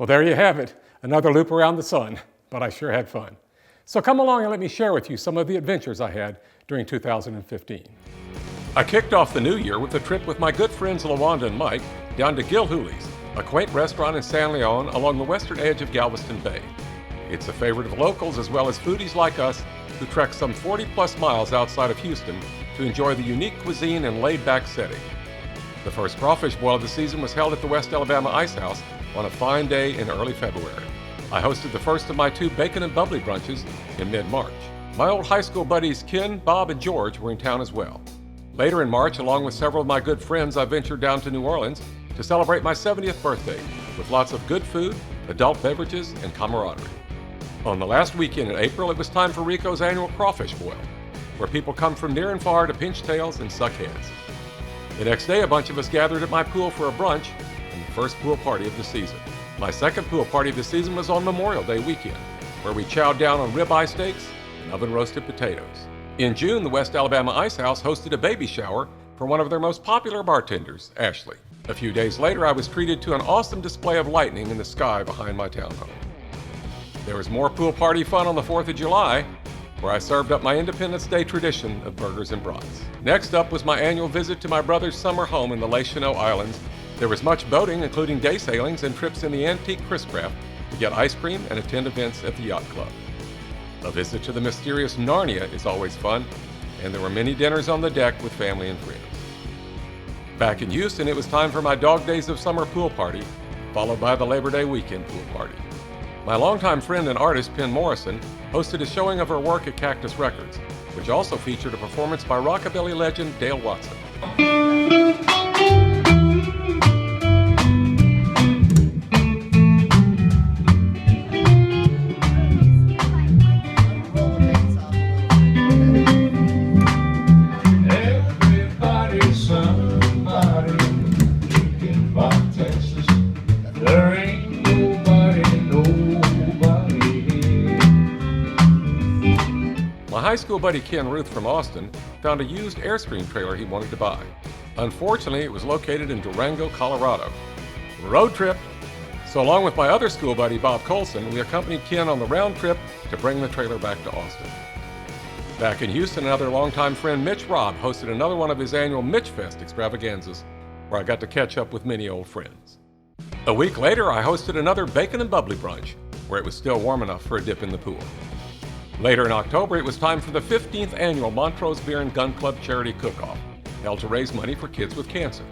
Well, there you have it, another loop around the sun, but I sure had fun. So come along and let me share with you some of the adventures I had during 2015. I kicked off the new year with a trip with my good friends LaWanda and Mike down to Gilhooly's, a quaint restaurant in San Leon along the western edge of Galveston Bay. It's a favorite of locals as well as foodies like us who trek some 40-plus miles outside of Houston to enjoy the unique cuisine and laid-back setting. The first crawfish boil of the season was held at the West Alabama Ice House on a fine day in early February. I hosted the first of my 2 bacon and bubbly brunches in mid-March. My old high school buddies Ken, Bob, and George were in town as well. Later in March, along with several of my good friends, I ventured down to New Orleans to celebrate my 70th birthday with lots of good food, adult beverages, and camaraderie. On the last weekend in April, it was time for Rico's annual crawfish boil, where people come from near and far to pinch tails and suck heads. The next day, a bunch of us gathered at my pool for a brunch and the first pool party of the season. My second pool party of the season was on Memorial Day weekend, where we chowed down on ribeye steaks and oven-roasted potatoes. In June, the West Alabama Ice House hosted a baby shower for one of their most popular bartenders, Ashley. A few days later, I was treated to an awesome display of lightning in the sky behind my townhome. There was more pool party fun on the 4th of July, where I served up my Independence Day tradition of burgers and brats. Next up was my annual visit to my brother's summer home in the Les Cheneaux Islands. There was much boating, including day sailings and trips in the antique Chris Craft to get ice cream and attend events at the yacht club. A visit to the mysterious Narnia is always fun, and there were many dinners on the deck with family and friends. Back in Houston, it was time for my Dog Days of Summer pool party, followed by the Labor Day weekend pool party. My longtime friend and artist, Penn Morrison, hosted a showing of her work at Cactus Records, which also featured a performance by rockabilly legend Dale Watson. My high school buddy Ken Ruth from Austin found a used Airstream trailer he wanted to buy. Unfortunately, it was located in Durango, Colorado. Road trip! So along with my other school buddy Bob Colson, we accompanied Ken on the round trip to bring the trailer back to Austin. Back in Houston, another longtime friend Mitch Robb hosted another one of his annual Mitch Fest extravaganzas, where I got to catch up with many old friends. A week later, I hosted another bacon and bubbly brunch, where it was still warm enough for a dip in the pool. Later in October, it was time for the 15th annual Montrose Beer and Gun Club Charity Cook-Off, held to raise money for kids with cancer.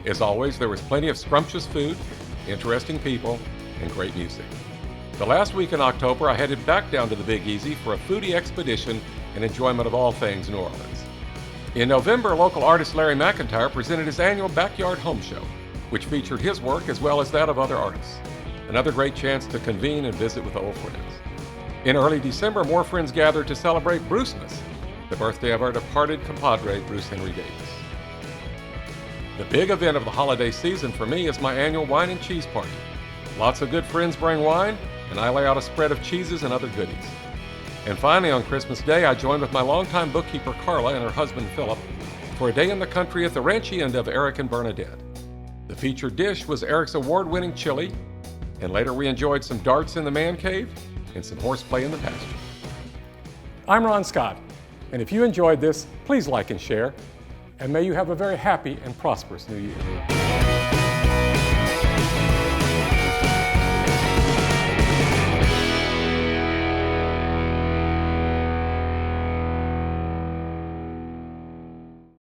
As always, there was plenty of scrumptious food, interesting people, and great music. The last week in October, I headed back down to the Big Easy for a foodie expedition and enjoyment of all things New Orleans. In November, local artist Larry McIntyre presented his annual Backyard Home Show, which featured his work as well as that of other artists. Another great chance to convene and visit with old friends. In early December, more friends gathered to celebrate Brucemas, the birthday of our departed compadre, Bruce Henry Davis. The big event of the holiday season for me is my annual wine and cheese party. Lots of good friends bring wine, and I lay out a spread of cheeses and other goodies. And finally, on Christmas Day, I joined with my longtime bookkeeper, Carla, and her husband, Philip, for a day in the country at the ranch-end of Eric and Bernadette. The featured dish was Eric's award-winning chili, and later we enjoyed some darts in the man cave and some horseplay in the pasture. I'm Ron Scott, and if you enjoyed this, please like and share, and may you have a very happy and prosperous new year.